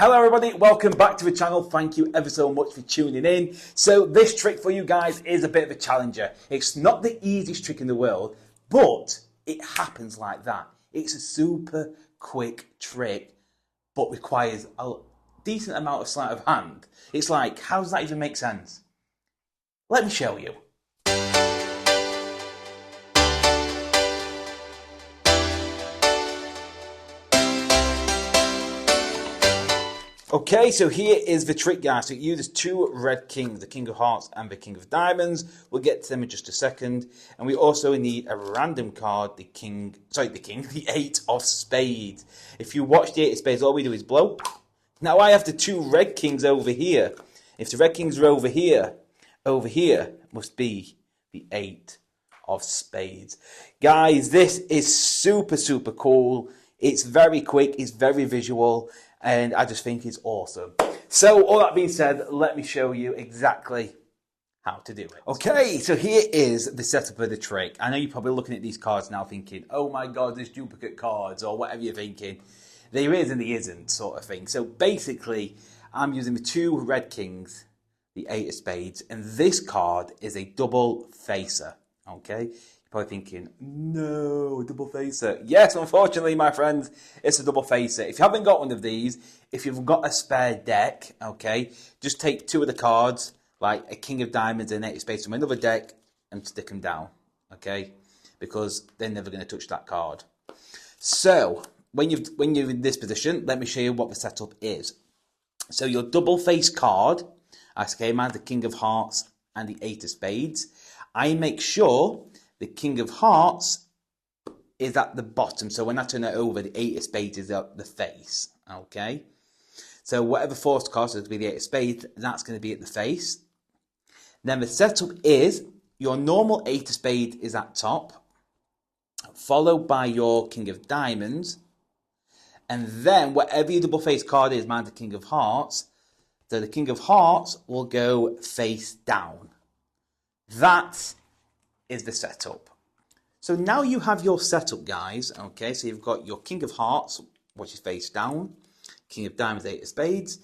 Hello everybody, welcome back to the channel. Thank you ever so much for tuning in. So this trick for you guys is a bit of a challenger. It's not the easiest trick in the world, but it happens like that. It's a super quick trick, but requires a decent amount of sleight of hand. It's like, how does that even make sense? Let me show you. Okay, so here is the trick, guys. So it uses two red kings, the king of hearts and the king of diamonds. We'll get to them in just a second. And we also need a random card, the eight of spades. If you watch the eight of spades, all we do is blow. Now I have the two red kings over here. If the red kings are over here must be the eight of spades. Guys, this is super, super cool. It's very quick, it's very visual, and I just think it's awesome. So all that being said, let me show you exactly how to do it. Okay, so here is the setup of the trick. I know you're probably looking at these cards now thinking, oh my god, there's duplicate cards, or whatever you're thinking. There is and there isn't, sort of thing. So basically, I'm using the two red kings, the eight of spades, and this card is a double facer, okay? Probably thinking, no, double facer. Yes, unfortunately, my friends, it's a double facer. If you haven't got one of these, if you've got a spare deck, okay, just take two of the cards, like a king of diamonds and eight of spades from another deck, and stick them down, okay, because they're never going to touch that card. So when you're in this position, let me show you what the setup is. So your double face card, I came out the king of hearts and the eight of spades. I make sure the king of hearts is at the bottom. So when I turn it over, the eight of spades is at the face. Okay. So whatever forced card is going to be the eight of spades, that's going to be at the face. Then the setup is your normal eight of spades is at top, followed by your king of diamonds. And then whatever your double face card is, mine the king of hearts. So the king of hearts will go face down. That is the setup. So now you have your setup, guys. Okay, so you've got your king of hearts, which is face down, king of diamonds, eight of spades.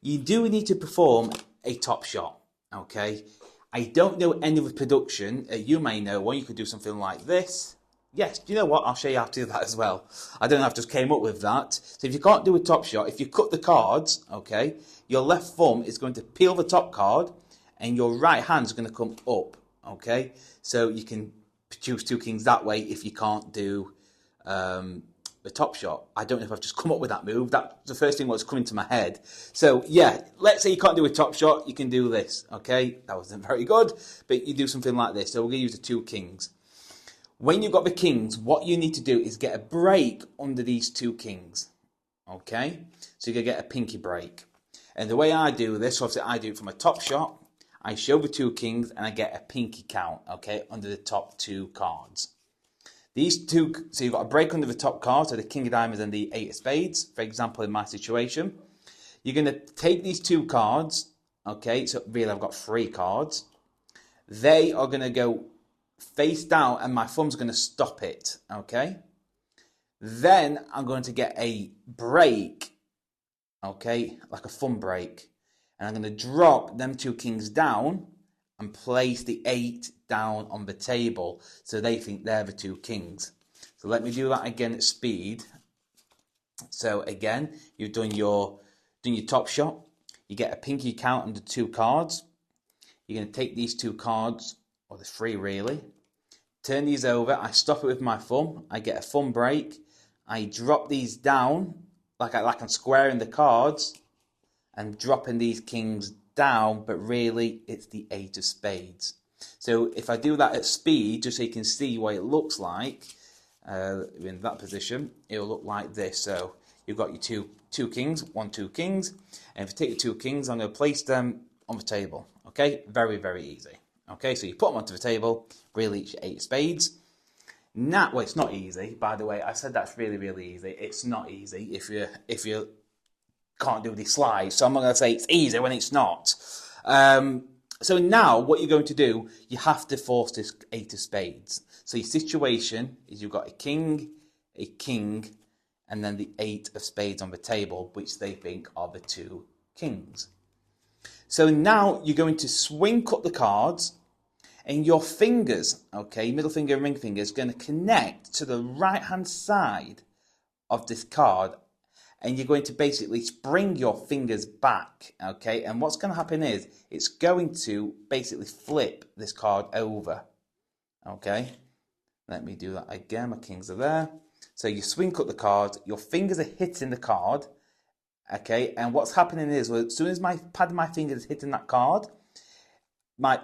You do need to perform a top shot. Okay, I don't know any of the production. You may know one. You could do something like this. Yes, you know what? I'll show you how to do that as well. I don't know if I just came up with that. So if you can't do a top shot, if you cut the cards, okay, your left thumb is going to peel the top card, and your right hand is going to come up. Okay, so you can choose two kings that way if you can't do the top shot. I don't know if I've just come up with that move. That's the first thing that's coming to my head. So yeah, let's say you can't do a top shot, you can do this. Okay, that wasn't very good, but you do something like this. So we're going to use the two kings. When you've got the kings, what you need to do is get a break under these two kings. Okay, so you're going to get a pinky break. And the way I do this, obviously I do it from a top shot. I show the two kings and I get a pinky count, okay, under the top two cards. These two, so you've got a break under the top card, so the king of diamonds and the eight of spades, for example, in my situation. You're going to take these two cards, okay, so really I've got three cards. They are going to go face down and my thumb's going to stop it, okay. Then I'm going to get a break, okay, like a thumb break. And I'm going to drop them two kings down and place the eight down on the table so they think they're the two kings. So let me do that again at speed. So again, you've done your top shot. You get a pinky count under two cards. You're going to take these two cards, or the three really, turn these over. I stop it with my thumb. I get a thumb break. I drop these down like I'm squaring the cards and dropping these kings down, but really it's the eight of spades. So if I do that at speed, just so you can see what it looks like, in that position, it will look like this. So you've got your two kings, two kings, and if you take your two kings, I'm going to place them on the table. Okay, very, very easy. Okay, so you put them onto the table, really it's your eight of spades. Now, well, it's not easy, by the way. I said that's really, really easy. It's not easy if you can't do these slides, so I'm not going to say it's easy when it's not. So now what you're going to do, you have to force this eight of spades. So your situation is you've got a king, and then the 8 of spades on the table, which they think are the 2 kings. So now you're going to swing cut the cards, and your fingers, okay, middle finger and ring finger, is going to connect to the right-hand side of this card, and you're going to basically spring your fingers back, okay? And what's going to happen is it's going to basically flip this card over, okay? Let me do that again. My kings are there. So you swing cut the cards, your fingers are hitting the card, okay? And what's happening is, well, as soon as my pad of my fingers is hitting that card,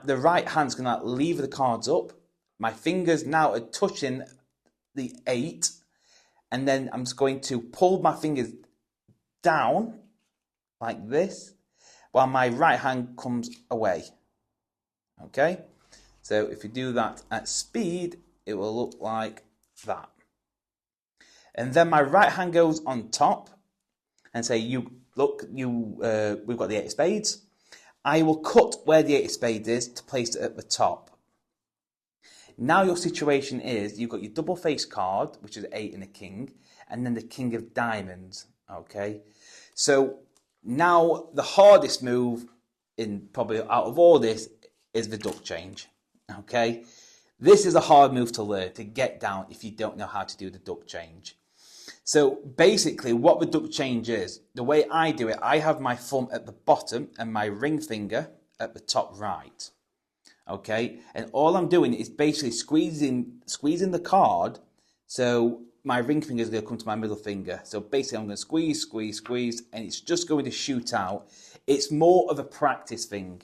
the right hand's going to lever the cards up. My fingers now are touching the 8, and then I'm just going to pull my fingers down like this, while my right hand comes away. Okay? So if you do that at speed, it will look like that. And then my right hand goes on top, and say, we've got the 8 of spades. I will cut where the 8 of spades is to place it at the top. Now your situation is, you've got your double face card, which is 8 and a king, and then the king of diamonds, okay? So now the hardest move, probably out of all this, is the duck change, okay? This is a hard move to learn, to get down if you don't know how to do the duck change. So basically what the duck change is, the way I do it, I have my thumb at the bottom and my ring finger at the top right. Okay, and all I'm doing is basically squeezing the card, so my ring finger is going to come to my middle finger. So basically I'm going to squeeze, squeeze, squeeze, and it's just going to shoot out. It's more of a practice thing,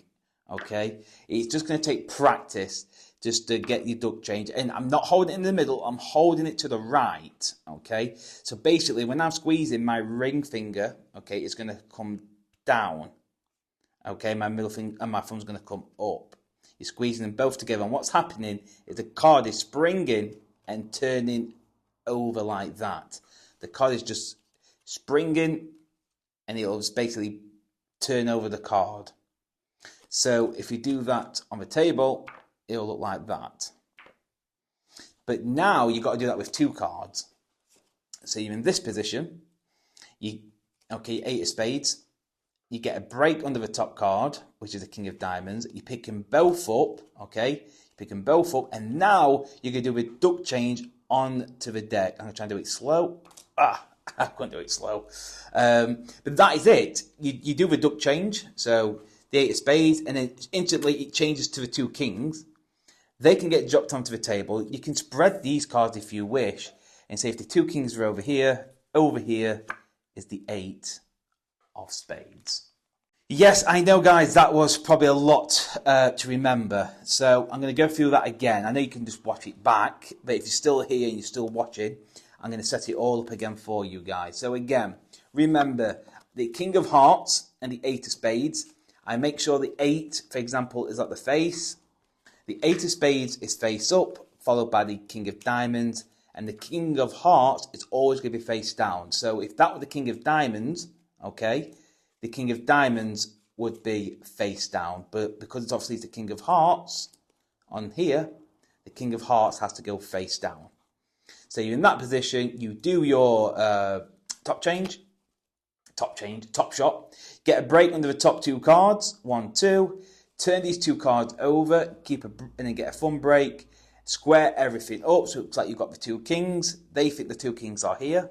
okay? It's just going to take practice just to get your duck change. And I'm not holding it in the middle, I'm holding it to the right, okay? So basically when I'm squeezing my ring finger, okay, it's going to come down, okay? My middle finger and my thumb's going to come up. You're squeezing them both together, and what's happening is the card is springing and turning over like that. The card is just springing, and it'll just basically turn over the card. So if you do that on the table, it'll look like that. But now you've got to do that with 2 cards. So you're in this position. Okay, 8 of spades. You get a break under the top card, which is the king of diamonds. You pick them both up, okay? You pick them both up, and now you're going to do a duck change onto the deck. I'm going to try and do it slow. I couldn't do it slow. But that is it. You do the duck change, so the 8 of spades, and then instantly it changes to the 2 kings. They can get dropped onto the table. You can spread these cards if you wish, and say if the 2 kings are over here is the 8 of spades. Yes, I know, guys, that was probably a lot to remember. So I'm going to go through that again. I know you can just watch it back, but if you're still here and you're still watching, I'm going to set it all up again for you guys. So again, remember the king of hearts and the 8 of spades. I make sure the 8, for example, is at the face. The 8 of spades is face up, followed by the king of diamonds. And the king of hearts is always going to be face down. So if that were the king of diamonds, okay, the king of diamonds would be face down. But because it's obviously the king of hearts on here, the king of hearts has to go face down. So you're in that position, you do your top shot, get a break under the top 2 cards, 1, 2, turn these 2 cards over, and then get a thumb break, square everything up, so it looks like you've got the 2 kings. They think the 2 kings are here.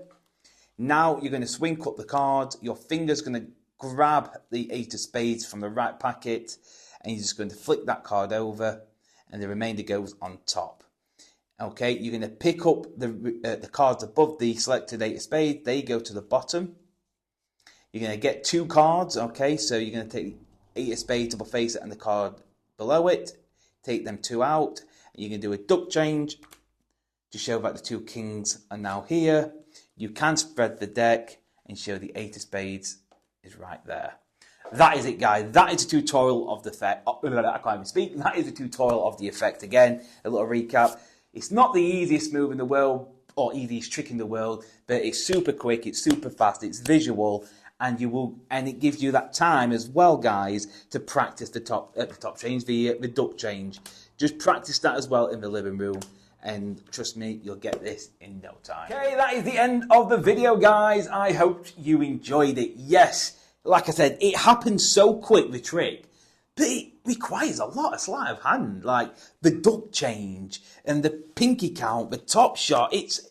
Now you're going to swing cut the cards, your finger's going to grab the 8 of spades from the right packet, and you're just going to flick that card over, and the remainder goes on top. Okay, you're going to pick up the cards above the selected 8 of spades, they go to the bottom. You're going to get 2 cards, okay, so you're going to take the 8 of spades, double face it, and the card below it, take them 2 out, and you're going to do a duck change to show that the 2 kings are now here. You can spread the deck and show the 8 of spades is right there. That is it, guys. That is a tutorial of the effect. I can't even speak. That is a tutorial of the effect. Again, a little recap. It's not the easiest move in the world or easiest trick in the world, but it's super quick, it's super fast, it's visual, and it gives you that time as well, guys, to practice the top change, the duck change. Just practice that as well in the living room. and trust me, you'll get this in no time. Okay, that is the end of the video, guys. I hope you enjoyed it. Yes, like I said, it happened so quick, the trick, but it requires a lot of sleight of hand, like the duck change and the pinky count, the top shot. It's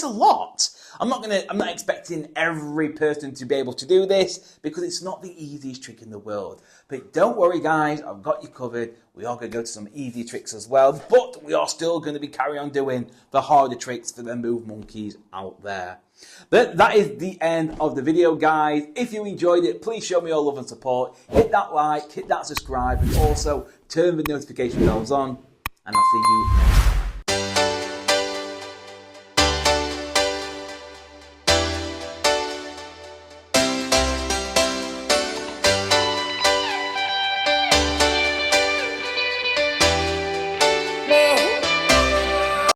a lot. I'm not expecting every person to be able to do this because it's not the easiest trick in the world. But don't worry, guys, I've got you covered. We are going to go to some easy tricks as well, but we are still going to be carry on doing the harder tricks for the move monkeys out there. But that is the end of the video, guys. If you enjoyed it, please show me your love and support. Hit that like, hit that subscribe, and also turn the notification bells on. And I'll see you next time.